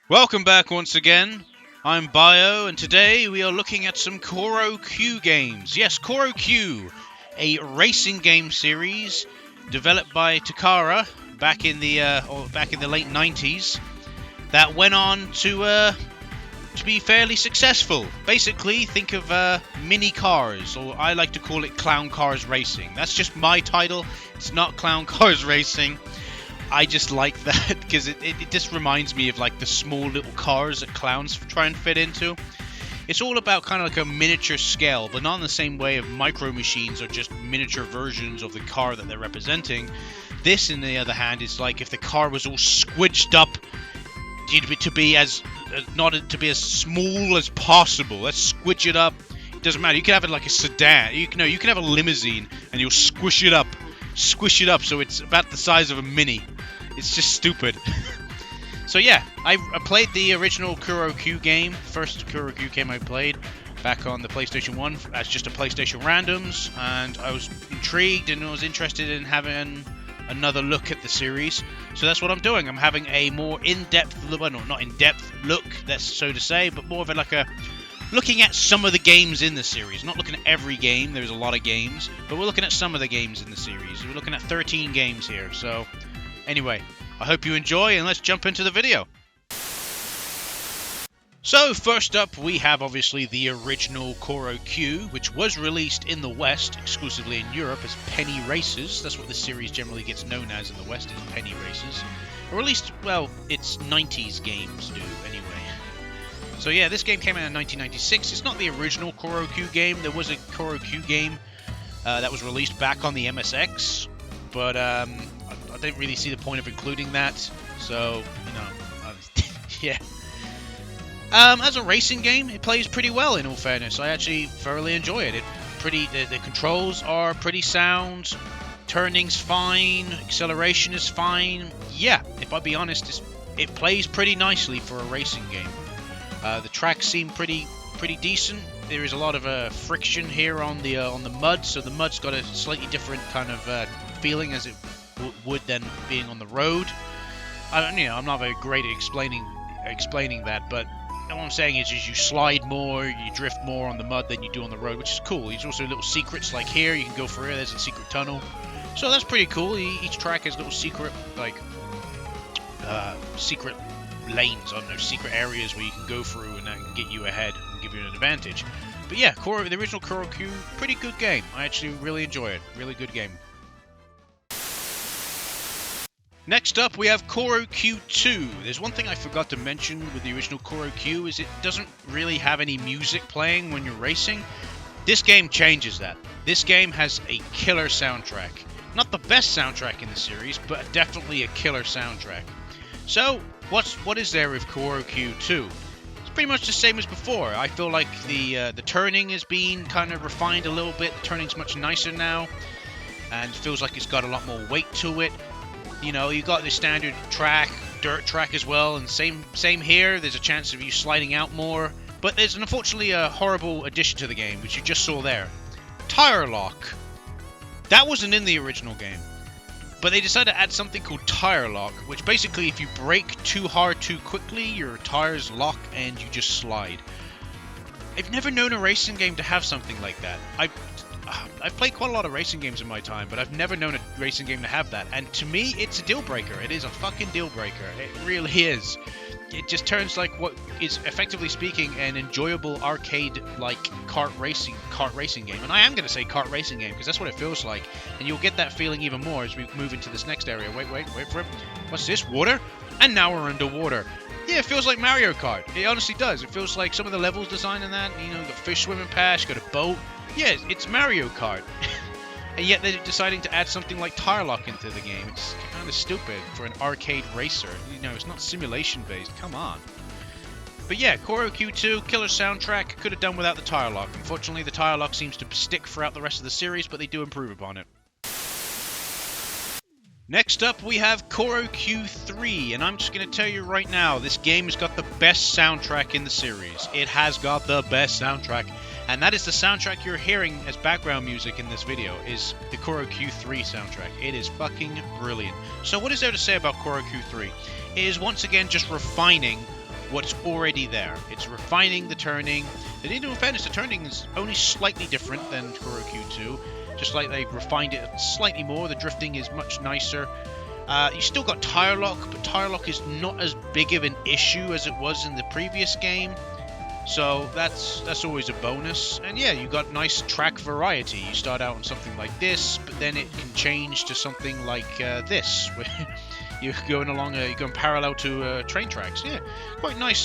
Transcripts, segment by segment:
Welcome back once again. I'm Bio, and today we are looking at some Choro Q games. Yes, Choro Q, a racing game series developed by Takara back in the late 90s that went on to be fairly successful. Basically, think of mini cars, or I like to call it Clown Cars Racing. That's just my title. It's not Clown Cars Racing. I just like that because it just reminds me of like the small little cars that clowns try and fit into. It's all about kind of like a miniature scale, but not in the same way of micro machines or just miniature versions of the car that they're representing. This, on the other hand, is like if the car was all squidged up to be as small as possible. Let's squidge it up. It doesn't matter. You can have it like a sedan. You can have a limousine and you'll squish it up so it's about the size of a mini. It's just stupid. So yeah, I played the original Choro Q game, first Choro Q game I played back on the PlayStation 1 as just a PlayStation Randoms, and I was intrigued and was interested in having another look at the series. So that's what I'm doing. I'm having a more in-depth look, well, not in-depth look, that's so to say, but more of looking at some of the games in the series. Not looking at every game, there's a lot of games, but we're looking at some of the games in the series. We're looking at 13 games here, so anyway, I hope you enjoy, and let's jump into the video. So first up, we have obviously the original Choro Q, which was released in the West, exclusively in Europe, as Penny Races. That's what the series generally gets known as in the West, is Penny Races. Or at least, well, its 90s games do, anyway. So yeah, this game came out in 1996. It's not the original Choro Q game. There was a Choro Q game that was released back on the MSX, but I didn't really see the point of including that. So, yeah. As a racing game, it plays pretty well, in all fairness. I actually thoroughly enjoy it. The controls are pretty sound. Turning's fine. Acceleration is fine. Yeah, if I'll be honest, it plays pretty nicely for a racing game. The tracks seem pretty decent. There is a lot of friction here on the mud, so the mud's got a slightly different kind of feeling as it would than being on the road. I'm not very great at explaining that, but what I'm saying is you slide more, you drift more on the mud than you do on the road, which is cool. There's also little secrets, like here you can go for it. There's a secret tunnel, so that's pretty cool. Each track has little secret secret lanes, I don't know, secret areas where you can go through, and that can get you ahead and give you an advantage. But yeah, the original Choro Q, pretty good game. I actually really enjoy it. Really good game. Next up, we have Choro Q 2. There's one thing I forgot to mention with the original Choro Q is it doesn't really have any music playing when you're racing. This game changes that. This game has a killer soundtrack. Not the best soundtrack in the series, but definitely a killer soundtrack. So, what is there with Choro Q 2? It's pretty much the same as before. I feel like the turning is being kind of refined a little bit. The turning's much nicer now, and it feels like it's got a lot more weight to it. You know, you got the standard track, dirt track as well, and same here. There's a chance of you sliding out more, but there's unfortunately a horrible addition to the game, which you just saw there. Tire lock. That wasn't in the original game. But they decided to add something called tire lock, which basically if you brake too hard too quickly, your tires lock and you just slide. I've never known a racing game to have something like that. I've played quite a lot of racing games in my time, but I've never known a racing game to have that. And to me, it's a deal breaker. It is a fucking deal breaker. It really is. It just turns like what is, effectively speaking, an enjoyable arcade-like kart racing game. And I am going to say kart racing game because that's what it feels like. And you'll get that feeling even more as we move into this next area. Wait for it. What's this? Water? And now we're underwater. Yeah, it feels like Mario Kart. It honestly does. It feels like some of the levels design in that. You know, you've got fish swimming past, you've got a boat. Yeah, it's Mario Kart. And yet they're deciding to add something like tire lock into the game. It's kind of stupid for an arcade racer. You know, it's not simulation based. Come on. But yeah, Choro Q 2, killer soundtrack. Could have done without the tire lock. Unfortunately, the tire lock seems to stick throughout the rest of the series, but they do improve upon it. Next up, we have Choro Q 3, and I'm just going to tell you right now, this game has got the best soundtrack in the series. It has got the best soundtrack. And that is the soundtrack you're hearing as background music in this video, is the Choro Q 3 soundtrack. It is fucking brilliant. So what is there to say about Choro Q 3? It is once again just refining what's already there. It's refining the turning. And in fairness, the turning is only slightly different than Choro Q2. Just like they refined it slightly more, the drifting is much nicer. You still got tire lock, but tire lock is not as big of an issue as it was in the previous game. So that's always a bonus. And yeah, you got nice track variety. You start out on something like this, but then it can change to something like this, where you're going along, you're going parallel to train tracks. Yeah, quite nice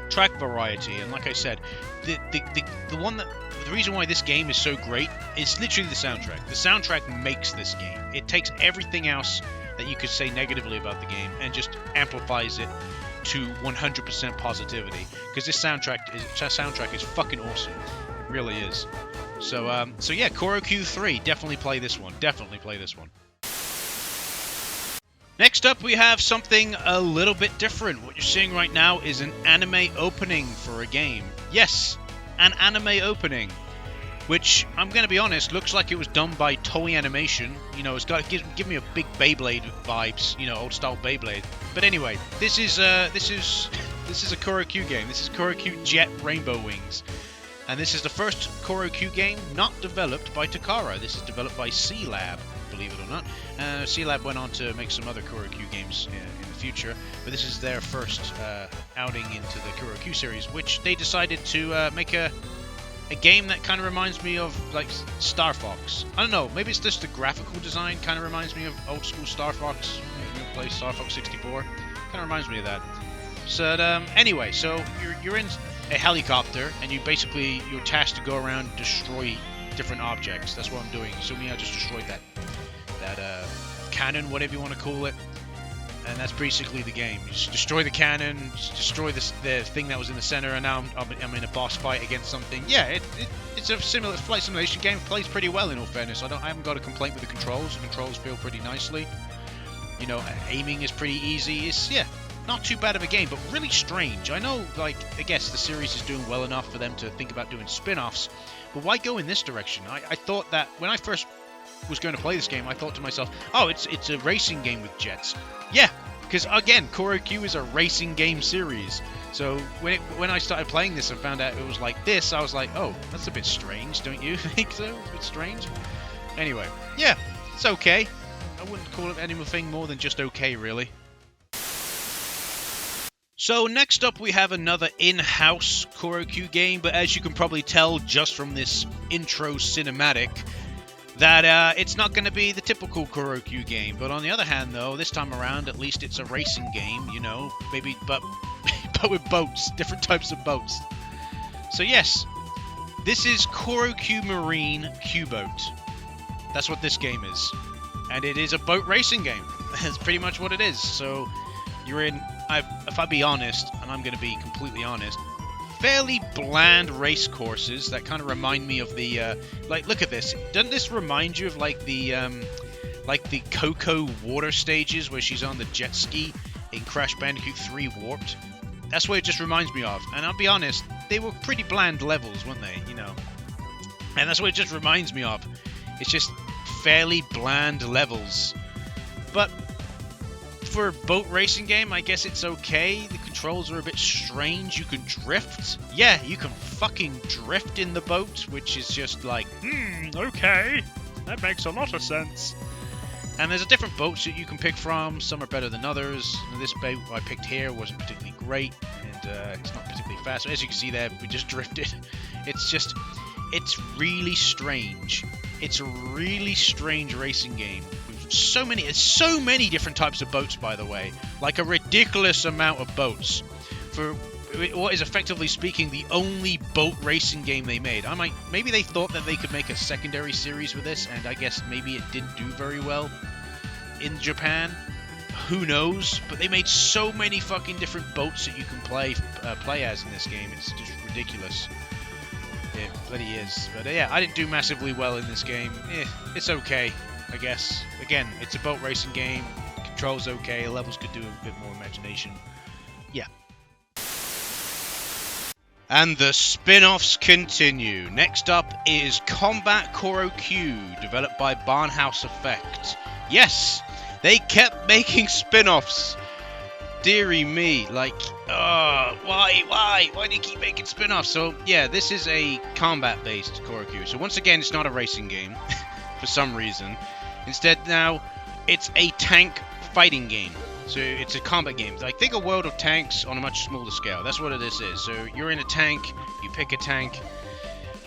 track variety. And like I said, the reason why this game is so great is literally the soundtrack. The soundtrack makes this game. It takes everything else that you could say negatively about the game and just amplifies it to 100% positivity, because this soundtrack is fucking awesome. It really is. So yeah, Choro Q3, definitely play this one. Definitely play this one. Next up, we have something a little bit different. What you're seeing right now is an anime opening for a game. Yes, an anime opening, which, I'm going to be honest, looks like it was done by Toei Animation. You know, it's got give me a big Beyblade vibes, you know, old style Beyblade. But anyway, this is a Choro Q game. This is Choro Q Jet Rainbow Wings. And this is the first Choro Q game not developed by Takara. This is developed by C-Lab, believe it or not. C-Lab went on to make some other Choro Q games in the future, but this is their first outing into the Choro Q series, which they decided to make a game that kind of reminds me of, like, Star Fox. I don't know, maybe it's just the graphical design kind of reminds me of old school Star Fox. You play Star Fox 64. Kind of reminds me of that. So, anyway, so you're in a helicopter, and you're tasked to go around and destroy different objects. That's what I'm doing. So I just destroyed that cannon, whatever you want to call it. And that's basically the game. You just destroy the cannon, just destroy the thing that was in the center, and now I'm in a boss fight against something. Yeah, it's a similar flight simulation game. It plays pretty well, in all fairness. I haven't got a complaint with the controls. The controls feel pretty nicely. You know, aiming is pretty easy. It's, yeah, not too bad of a game, but really strange. I know, like, I guess the series is doing well enough for them to think about doing spin-offs, but why go in this direction? I thought that when I first was going to play this game, I thought to myself, oh, it's a racing game with jets. Yeah, because again, Choro Q is a racing game series. So when I started playing this and found out it was like this, I was like, oh, that's a bit strange, don't you think so? A bit strange. Anyway, yeah, it's okay. I wouldn't call it anything more than just okay, really. So next up we have another in-house Choro Q game, but as you can probably tell just from this intro cinematic, that it's not going to be the typical Choro Q game. But on the other hand, though, this time around, at least it's a racing game, you know, maybe, but with boats, different types of boats. So yes, this is Choro Q Marine Q-Boat. That's what this game is. And it is a boat racing game. That's pretty much what it is. So you're in, if I be honest, and I'm going to be completely honest, fairly bland race courses that kind of remind me of the, like, look at this. Doesn't this remind you of, like the Coco water stages where she's on the jet ski in Crash Bandicoot 3 Warped? That's what it just reminds me of. And I'll be honest, they were pretty bland levels, weren't they? You know. And that's what it just reminds me of. It's just fairly bland levels. But for a boat racing game, I guess it's okay. The controls are a bit strange. You can drift. Yeah, you can fucking drift in the boat, which is just like, okay. That makes a lot of sense. And there's different boats that you can pick from. Some are better than others. This boat I picked here wasn't particularly great, and it's not particularly fast. As you can see there, we just drifted. It's really strange. It's a really strange racing game. So many different types of boats, by the way. Like a ridiculous amount of boats. For what is effectively speaking the only boat racing game they made. Maybe they thought that they could make a secondary series with this, and I guess maybe it didn't do very well in Japan. Who knows? But they made so many fucking different boats that you can play as in this game. It's just ridiculous. It bloody is. But yeah, I didn't do massively well in this game. It's okay, I guess. Again, it's a boat racing game. Controls okay. Levels could do a bit more imagination. Yeah. And the spin-offs continue. Next up is Combat Choro Q, developed by Barnhouse Effect. Yes, they kept making spin-offs. Deary me, like, why do you keep making spin-offs? So, yeah, this is a combat-based Choro Q. So once again, it's not a racing game, for some reason. Instead, now, it's a tank fighting game. So it's a combat game. Like, think of World of Tanks on a much smaller scale. That's what this is. So you're in a tank, you pick a tank,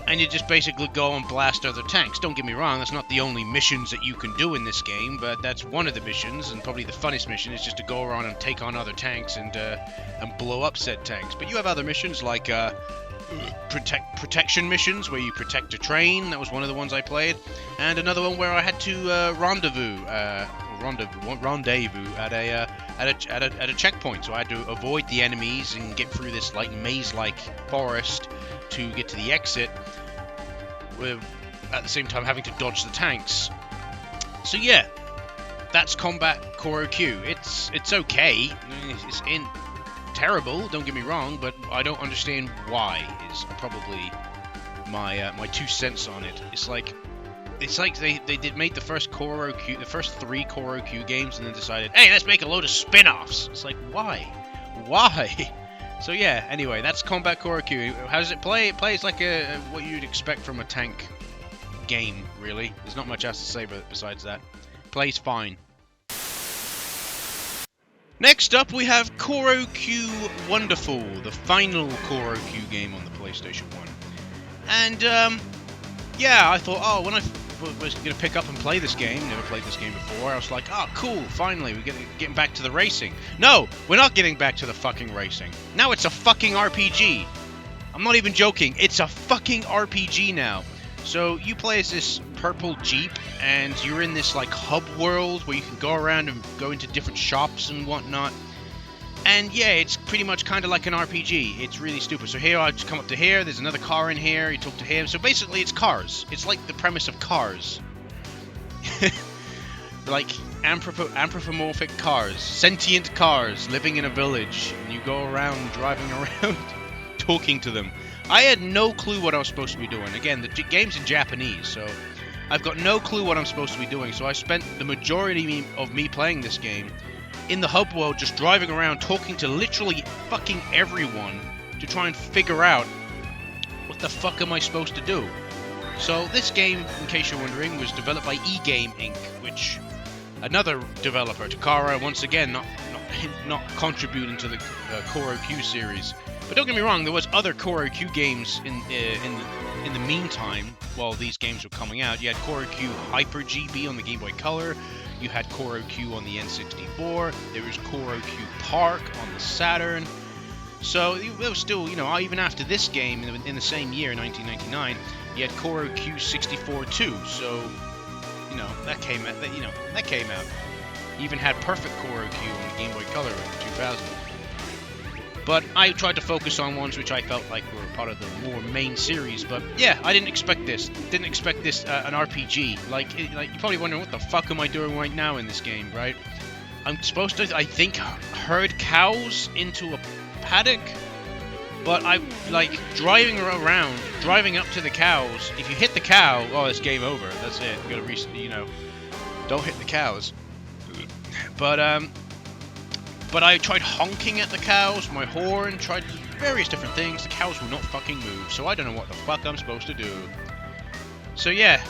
and you just basically go and blast other tanks. Don't get me wrong, that's not the only missions that you can do in this game, but that's one of the missions, and probably the funnest mission is just to go around and take on other tanks and blow up said tanks. But you have other missions like protection missions where you protect a train. That was one of the ones I played, and another one where I had to rendezvous at a checkpoint. So I had to avoid the enemies and get through this like maze-like forest to get to the exit, with at the same time having to dodge the tanks. So yeah, that's Combat Choro Q. It's okay. It's terrible, don't get me wrong, but I don't understand why is probably my 2 cents on it. It's like they made the first Choro Q, the first 3 Choro Q games, and then decided, hey, let's make a load of spin-offs. It's like, why? So yeah, anyway, that's Combat Choro Q. How does it play? It plays like what you'd expect from a tank game, really. There's not much else to say besides that. It plays fine. Next up, we have Choro Q Wonderful, the final Choro Q game on the PlayStation 1. And, yeah, I thought, oh, when I was going to pick up and play this game, never played this game before, I was like, oh, cool, finally, we're getting back to the racing. No, we're not getting back to the fucking racing. Now it's a fucking RPG. I'm not even joking, it's a fucking RPG now. So you play as this purple Jeep, and you're in this like hub world where you can go around and go into different shops and whatnot. And yeah, it's pretty much kind of like an RPG. It's really stupid. So here, I just come up to here, there's another car in here, you talk to him. So basically, it's cars. It's like the premise of Cars. Like anthropomorphic cars, sentient cars living in a village, and you go around driving around talking to them. I had no clue what I was supposed to be doing. Again, the game's in Japanese, so I've got no clue what I'm supposed to be doing. So I spent the majority of me playing this game in the hub world, just driving around talking to literally fucking everyone to try and figure out what the fuck am I supposed to do. So this game, in case you're wondering, was developed by E-Game Inc., which another developer, Takara, once again not contributing to the Choro Q series. But don't get me wrong, there was other Choro Q games in the meantime while these games were coming out. You had Choro Q Hyper GB on the Game Boy Color. You had Choro Q on the N64. There was Choro Q Park on the Saturn. So it was still, you know, even after this game in the same year, 1999, you had Choro Q 64 too. So, you know, that came out. You even had Perfect Choro Q on the Game Boy Color in 2000. But I tried to focus on ones which I felt like were part of the more main series. But yeah, I didn't expect this. Didn't expect this an RPG. Like you're probably wondering, what the fuck am I doing right now in this game, right? I'm supposed to, I think, herd cows into a paddock. But I'm like driving around, driving up to the cows. If you hit the cow, oh, it's game over. That's it. You gotta don't hit the cows. But I tried honking at the cows, my horn, tried various different things. The cows will not fucking move, so I don't know what the fuck I'm supposed to do. So yeah,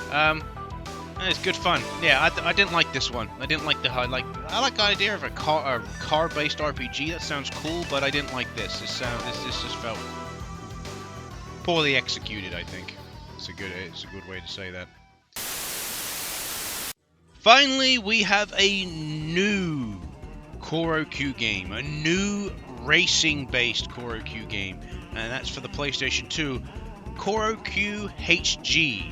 it's good fun. Yeah, I didn't like this one. I didn't like I like the idea of a car-based RPG. That sounds cool, but I didn't like this. This just felt poorly executed, I think. It's a good way to say that. Finally, we have a new Choro Q game, a new racing-based Choro Q game, and that's for the PlayStation 2, Choro Q HG,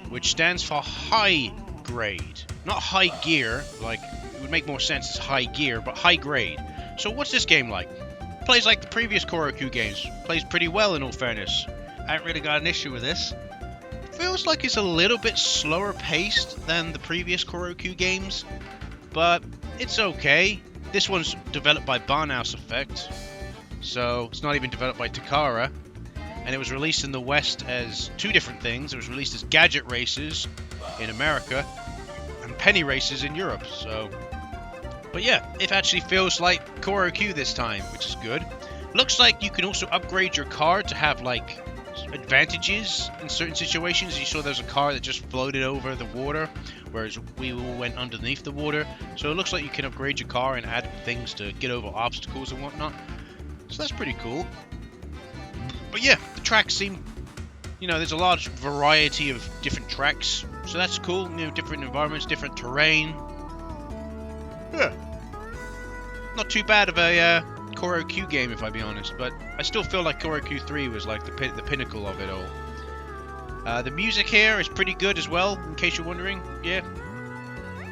which stands for high grade. Not high gear, like, it would make more sense as high gear, but high grade. So what's this game like? Plays like the previous Choro Q games. Plays pretty well, in all fairness. I haven't really got an issue with this. Feels like it's a little bit slower paced than the previous Choro Q games, but it's okay. This one's developed by Barnhouse Effect, so it's not even developed by Takara, and it was released in the West as 2 different things. It was released as Gadget Races in America and Penny Races in Europe. So But yeah, it actually feels like Choro Q this time, which is good. Looks like you can also upgrade your car to have like advantages in certain situations. You saw there's a car that just floated over the water, whereas we all went underneath the water. So it looks like you can upgrade your car and add things to get over obstacles and whatnot. So that's pretty cool. But yeah, the tracks seem, you know, there's a large variety of different tracks. So that's cool, you know, different environments, different terrain. Yeah. Not too bad of a Choro Q game, if I be honest, but I still feel like Choro Q 3 was like the pinnacle of it all. The music here is pretty good as well, in case you're wondering. Yeah,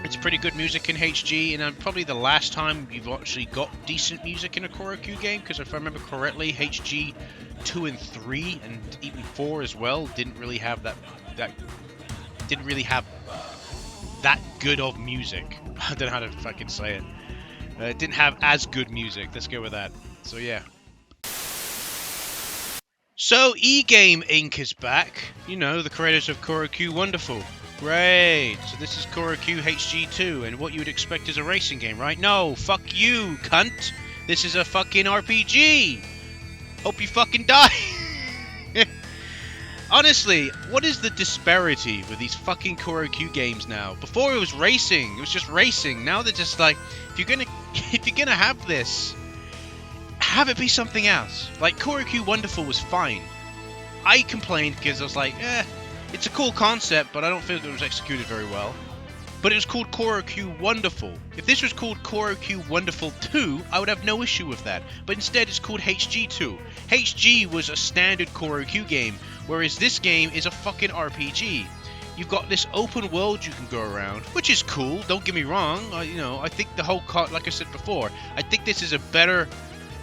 it's pretty good music in HG, and probably the last time you've actually got decent music in a Choro Q game, because if I remember correctly, HG 2 and 3 and even 4 as well didn't really have that good of music. I don't know how to fucking say it. It didn't have as good music. Let's go with that. So yeah. So E-Game Inc. is back. You know, the creators of Choro Q Wonderful. Great. So this is Choro Q HG 2, and what you would expect is a racing game, right? No, fuck you, cunt. This is a fucking RPG. Hope you fucking die. Honestly, what is the disparity with these fucking Choro Q games now? Before it was racing, it was just racing. Now they're just like, if you're gonna have this, have it be something else. Like Choro Q Wonderful was fine. I complained because I was like, it's a cool concept, but I don't feel it was executed very well. But it was called Choro Q Wonderful. If this was called Choro Q Wonderful 2, I would have no issue with that. But instead it's called HG 2. HG was a standard Choro Q game, whereas this game is a fucking RPG. You've got this open world you can go around, which is cool, don't get me wrong. I think the whole, like I said before, I think this is a better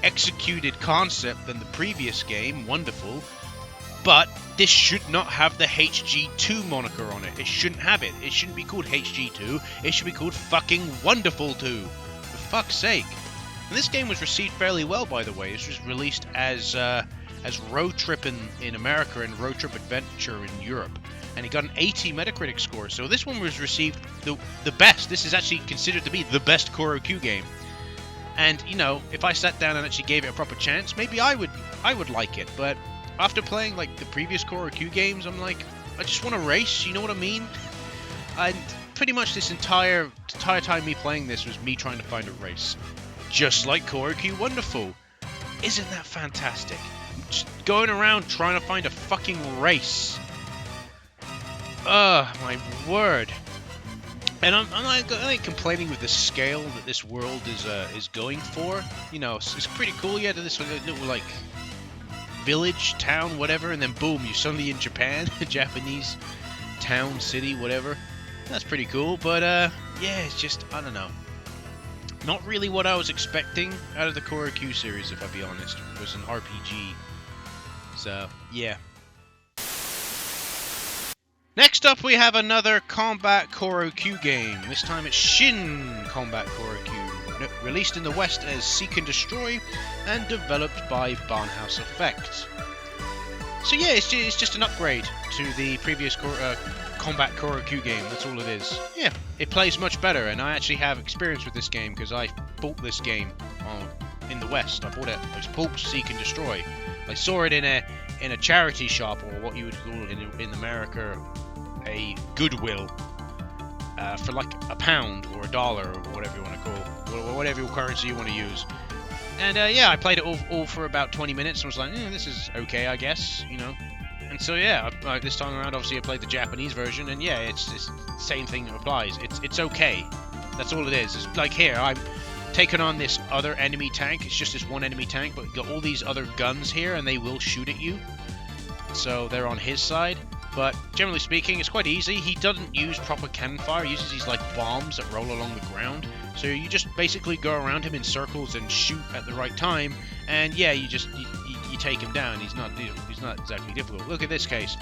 executed concept than the previous game, Wonderful. But this should not have the HG2 moniker on it. It shouldn't have it. It shouldn't be called HG2. It should be called fucking Wonderful 2. For fuck's sake. And this game was received fairly well, by the way. This was released as Road Trip in America and Road Trip Adventure in Europe. And it got an 80 Metacritic score. So this one was received the best. This is actually considered to be the best Choro Q game. And, you know, if I sat down and actually gave it a proper chance, maybe I would like it. But after playing like the previous Choro Q games, I'm like, I just want to race, you know what I mean? And pretty much this entire time me playing this was me trying to find a race. Just like Choro Q Wonderful. Isn't that fantastic? Just going around trying to find a fucking race. My word. And I'm not complaining with the scale that this world is going for. You know, it's pretty cool. Yeah, this little like village, town, whatever, and then boom, you're suddenly in Japan, Japanese town, city, whatever. That's pretty cool. But yeah, it's just, I don't know, not really what I was expecting out of the Choro Q series, if I be honest. It was an RPG. So yeah. Next up, we have another Combat Choro Q game. This time it's Shin Combat Choro Q. Released in the West as Seek and Destroy, and developed by Barnhouse Effect. So yeah, it's just an upgrade to the previous Combat Choro Q game, that's all it is. Yeah, it plays much better, and I actually have experience with this game, because I bought this game in the West. I bought it, it was Pulp Seek and Destroy. I saw it in a charity shop, or what you would call in America a Goodwill, for like £1 or $1 or whatever you want to call, or whatever currency you want to use. And yeah, I played it all for about 20 minutes and was like, this is okay, I guess, you know. And so yeah, this time around, obviously I played the Japanese version, and yeah, it's the same thing applies. It's okay. That's all it is. It's like here, I'm taking on this other enemy tank. It's just this one enemy tank, but you got all these other guns here, and they will shoot at you. So they're on his side. But generally speaking, it's quite easy. He doesn't use proper cannon fire. He uses these like bombs that roll along the ground. So you just basically go around him in circles and shoot at the right time. And yeah, you take him down. He's not exactly difficult. Look at this case,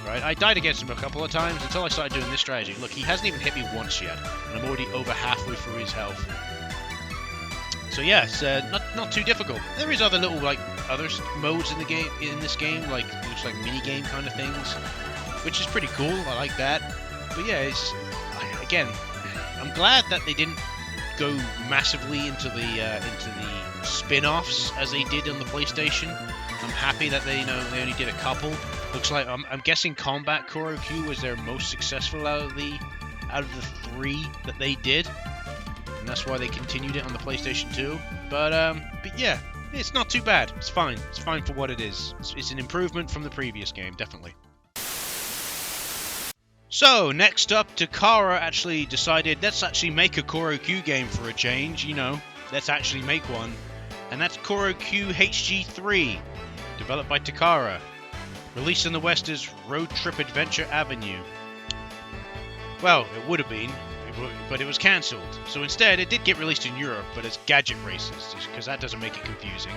right? I died against him a couple of times until I started doing this strategy. Look, he hasn't even hit me once yet, and I'm already over halfway through his health. So yeah, it's not too difficult. There is other little like other modes in this game, like looks like mini game kind of things, which is pretty cool. I like that. But yeah, again, I'm glad that they didn't go massively into the spin-offs as they did on the PlayStation. I'm happy that they only did a couple. Looks like I'm guessing Combat Choro Q was their most successful out of the 3 that they did, and that's why they continued it on the PlayStation 2. But yeah, it's not too bad. It's fine. It's fine for what it is. It's an improvement from the previous game, definitely. So, next up, Takara actually decided, let's actually make a Choro Q game for a change, let's actually make one. And that's Choro Q HG 3, developed by Takara. Released in the West as Road Trip Adventure Avenue. Well, it would have been, but it was cancelled. So instead, it did get released in Europe, but as Gadget Races, because that doesn't make it confusing.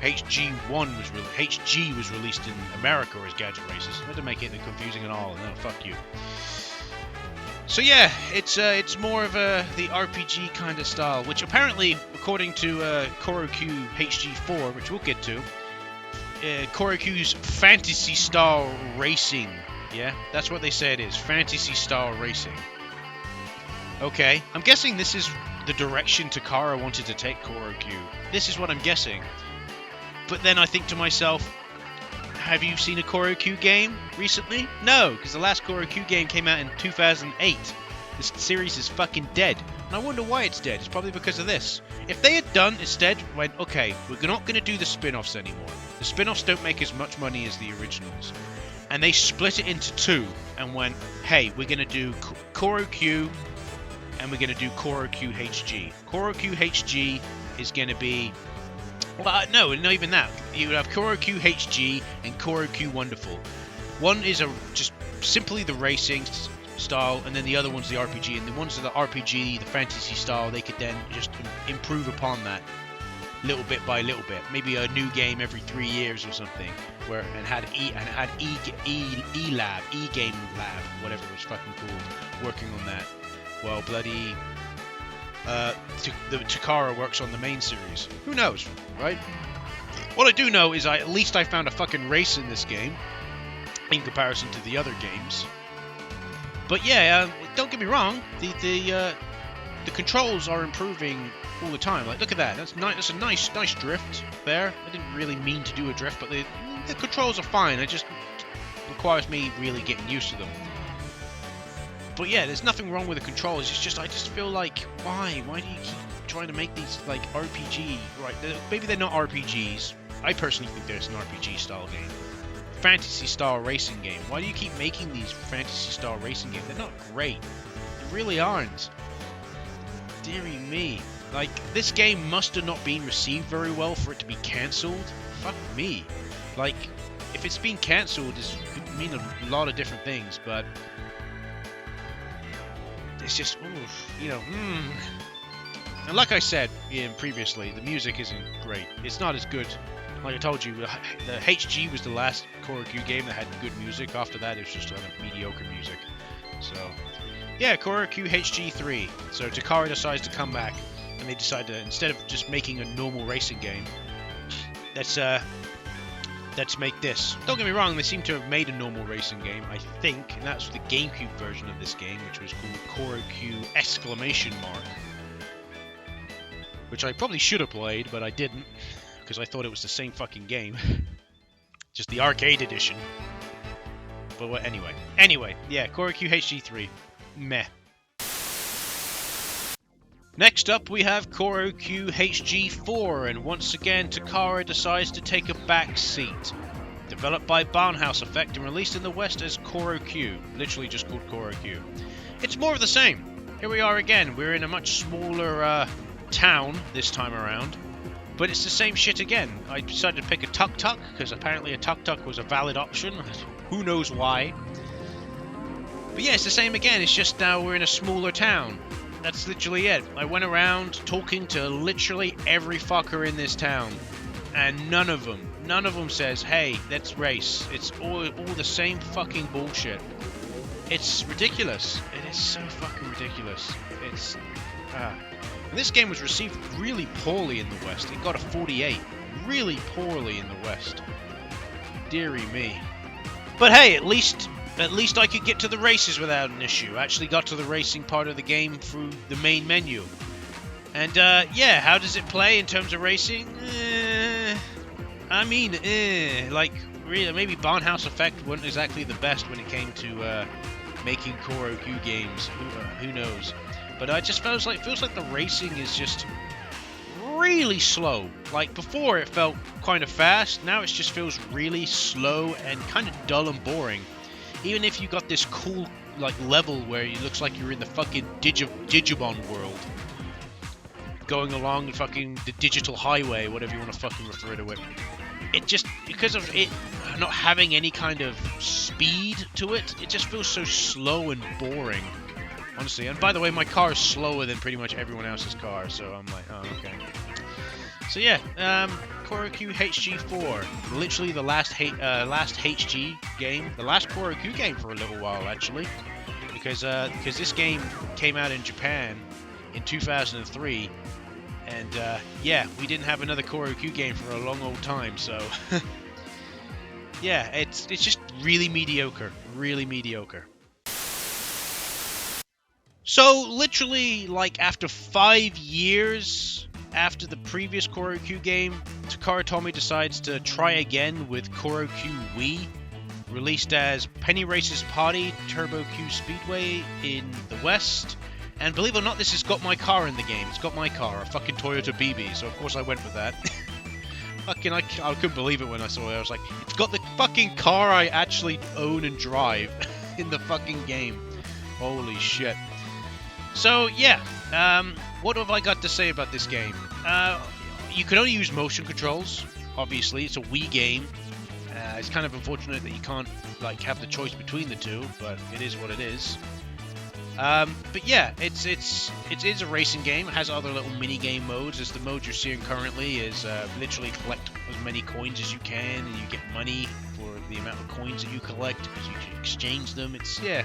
HG was released in America as Gadget Races. That doesn't make it confusing at all. No, fuck you. So yeah, it's more of the RPG kind of style, which apparently, according to Choro Q HG 4, which we'll get to, Choro Q's fantasy style racing. Yeah, that's what they say it is. Fantasy style racing. Okay, I'm guessing this is the direction Takara wanted to take Choro Q. This is what I'm guessing. But then I think to myself, have you seen a Choro Q game recently? No, because the last Choro Q game came out in 2008. This series is fucking dead. And I wonder why it's dead. It's probably because of this. If they had done instead, went, okay, we're not going to do the spin-offs anymore. The spin-offs don't make as much money as the originals. And they split it into 2 and went, hey, we're going to do Choro Q and we're going to do Choro Q HG. Choro Q HG is going to be... Well, no, not even that. You would have Choro Q HG and Choro Q Wonderful. One is just simply the racing style, and then the other one's the RPG. And the ones that are the RPG, the fantasy style, they could then just improve upon that little bit by little bit. Maybe a new game every 3 years or something, had E-Game Lab, whatever it was fucking called, working on that. Well, bloody the Takara works on the main series. Who knows, right? What I do know is at least I found a fucking race in this game in comparison to the other games. But yeah, don't get me wrong, the controls are improving all the time. Like, look at that. That's a nice drift there. I didn't really mean to do a drift, but the controls are fine. It just requires me really getting used to them. But yeah, there's nothing wrong with the controls. It's just I just feel like, why? Why do you keep trying to make these like RPG? Right? Maybe they're not RPGs. I personally think there's an RPG style game, fantasy style racing game. Why do you keep making these fantasy style racing games? They're not great. They really aren't. Deary me. Like, this game must have not been received very well for it to be cancelled. Fuck me. Like, if it's been cancelled, it could mean a lot of different things, but it's just, And like I said previously, the music isn't great. It's not as good. Like I told you, the HG was the last Choro Q game that had good music. After that, it was just mediocre music. So, yeah, Choro Q HG 3. So Takara decides to come back, and they decide to, instead of just making a normal racing game, let's make this. Don't get me wrong, they seem to have made a normal racing game, I think, and that's the GameCube version of this game, which was called Choro Q exclamation mark. Which I probably should have played, but I didn't, because I thought it was the same fucking game. Just the arcade edition. But anyway, yeah, Choro Q HG 3. Meh. Next up, we have Choro Q HG 4, and once again, Takara decides to take a back seat. Developed by Barnhouse Effect and released in the West as Choro Q, literally just called Choro Q. It's more of the same. Here we are again. We're in a much smaller town this time around, but it's the same shit again. I decided to pick a tuk-tuk because apparently a tuk-tuk was a valid option. Who knows why? But yeah, it's the same again. It's just now we're in a smaller town. That's literally it. I went around talking to literally every fucker in this town, and none of them says, hey, let's race. It's all the same fucking bullshit. It's ridiculous. It is so fucking ridiculous. It's and this game was received really poorly in the West. It got a 48. Really poorly in the West. Deary me. But hey, at least I could get to the races without an issue. I actually got to the racing part of the game through the main menu. And yeah, how does it play in terms of racing? Like really, maybe Barnhouse Effect wasn't exactly the best when it came to making Choro Q games. Who knows? But it just feels like the racing is just really slow. Like before, it felt kind of fast. Now it just feels really slow and kind of dull and boring. Even if you got this cool like level where it looks like you're in the fucking Digimon world, going along the digital highway, whatever you want to fucking refer to it. It just, because of it not having any kind of speed to it, it just feels so slow and boring, honestly. And by the way, my car is slower than pretty much everyone else's car, so I'm like, oh, okay. So yeah, Choro Q HG4, literally the last HG game, the last Choro Q game for a little while, actually, because this game came out in Japan in 2003, and yeah, we didn't have another Choro Q game for a long old time, so yeah, it's just really mediocre, really mediocre. So literally, like after 5 years after the previous Choro Q game, Takara Tomy decides to try again with Choro Q Wii, released as Penny Racer's Party Turbo Q Speedway in the West. And believe it or not, this has got my car in the game. It's got my car, a fucking Toyota BB, so of course I went with that. Fucking, I couldn't believe it when I saw it. I was like, it's got the fucking car I actually own and drive in the fucking game. Holy shit. So, yeah, what have I got to say about this game? You can only use motion controls, obviously. It's a Wii game. It's kind of unfortunate that you can't, like, have the choice between the two, but it is what it is. But yeah, it is a racing game. It has other little mini-game modes. As the mode you're seeing currently is literally collect as many coins as you can, and you get money for the amount of coins that you collect because you can exchange them. Yeah.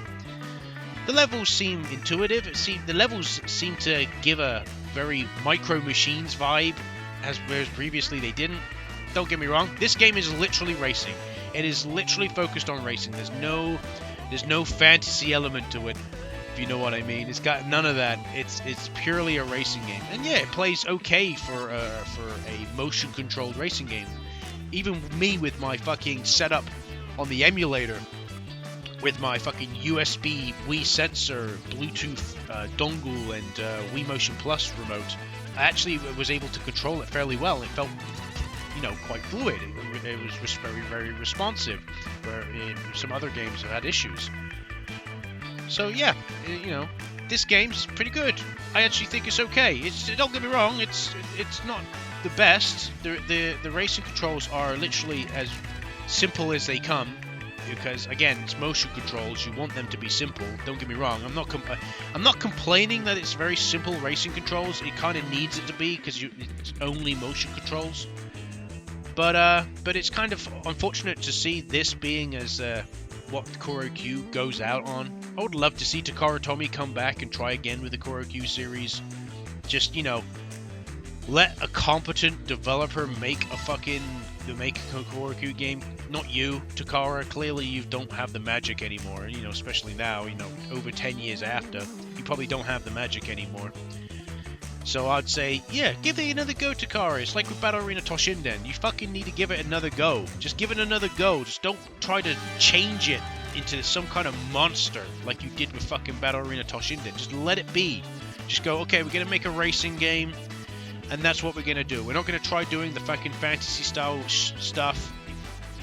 The levels seem intuitive. The levels seem to give a very Micro Machines vibe, whereas previously they didn't. Don't get me wrong. This game is literally racing. It is literally focused on racing. There's no fantasy element to it, if you know what I mean. It's got none of that. It's purely a racing game. And yeah, it plays okay for a motion-controlled racing game. Even me with my fucking setup on the emulator, with my fucking USB Wii sensor, Bluetooth dongle, and Wii Motion Plus remote, I actually was able to control it fairly well. It felt, quite fluid. It was just very, very responsive, where in some other games have had issues. So yeah, this game's pretty good. I actually think it's okay. Don't get me wrong, it's not the best. The racing controls are literally as simple as they come. Because again, it's motion controls. You want them to be simple. Don't get me wrong. I'm not complaining that it's very simple racing controls. It kind of needs it to be because it's only motion controls. But it's kind of unfortunate to see this being as what Choro Q goes out on. I would love to see Takara Tomy come back and try again with the Choro Q series. Just let a competent developer make a Choro Q game. Not you, Takara. Clearly you don't have the magic anymore, especially now, over 10 years after. You probably don't have the magic anymore. So I'd say, yeah, give it another go, Takara. It's like with Battle Arena Toshinden. You fucking need to give it another go. Just give it another go. Just don't try to change it into some kind of monster like you did with fucking Battle Arena Toshinden. Just let it be. Just go, okay, we're going to make a racing game, and that's what we're going to do. We're not going to try doing the fucking fantasy style stuff.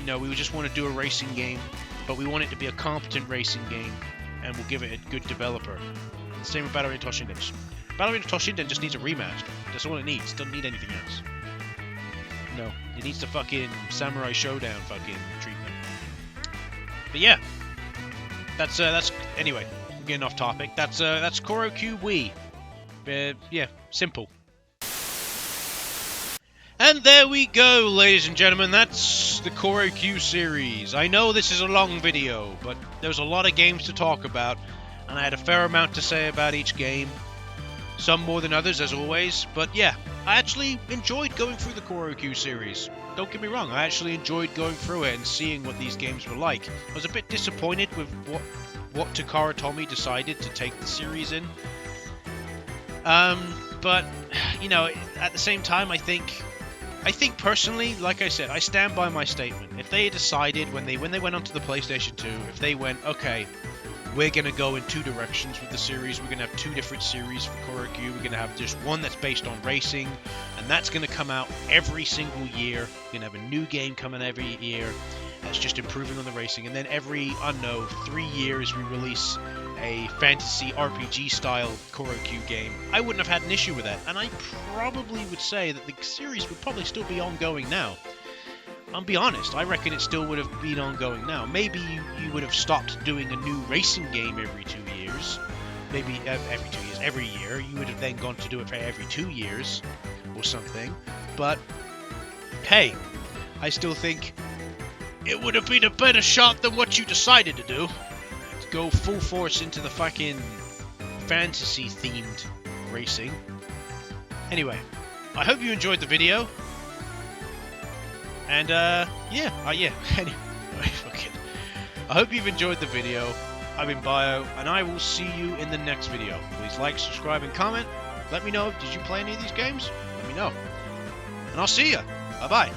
We just want to do a racing game, but we want it to be a competent racing game, and we'll give it a good developer. Same with Battle Arena Toshinden. Battle Arena Toshinden just needs a remaster. That's all it needs. It doesn't need anything else. No, it needs the fucking Samurai Showdown fucking treatment. But yeah, that's anyway. I'm getting off topic. That's Choro Q Wii. Yeah, simple. And there we go, ladies and gentlemen, that's the Choro Q series. I know this is a long video, but there's a lot of games to talk about, and I had a fair amount to say about each game. Some more than others, as always, but yeah, I actually enjoyed going through the Choro Q series. Don't get me wrong, I actually enjoyed going through it and seeing what these games were like. I was a bit disappointed with what Takara Tomy decided to take the series in. But, you know, at the same time, I think personally, like I said, I stand by my statement. If they decided when they went onto the PlayStation 2, if they went, okay, we're going to go in two directions with the series. We're going to have two different series for Choro Q. We're going to have just one that's based on racing, and that's going to come out every single year. We're going to have a new game coming every year that's just improving on the racing. And then every, I don't know, 3 years we release a fantasy RPG style Choro Q game. I wouldn't have had an issue with that. And I probably would say that the series would probably still be ongoing now. I'll be honest, I reckon it still would have been ongoing now. Maybe you would have stopped doing a new racing game every 2 years. Maybe every 2 years, every year. You would have then gone to do it for every 2 years or something. But, hey, I still think it would have been a better shot than what you decided to do. To go full force into the fucking fantasy-themed racing. Anyway, I hope you enjoyed the video. And, anyway, I hope you've enjoyed the video. I've been Bio, and I will see you in the next video. Please like, subscribe, and comment. Let me know, did you play any of these games? Let me know. And I'll see ya. Bye-bye.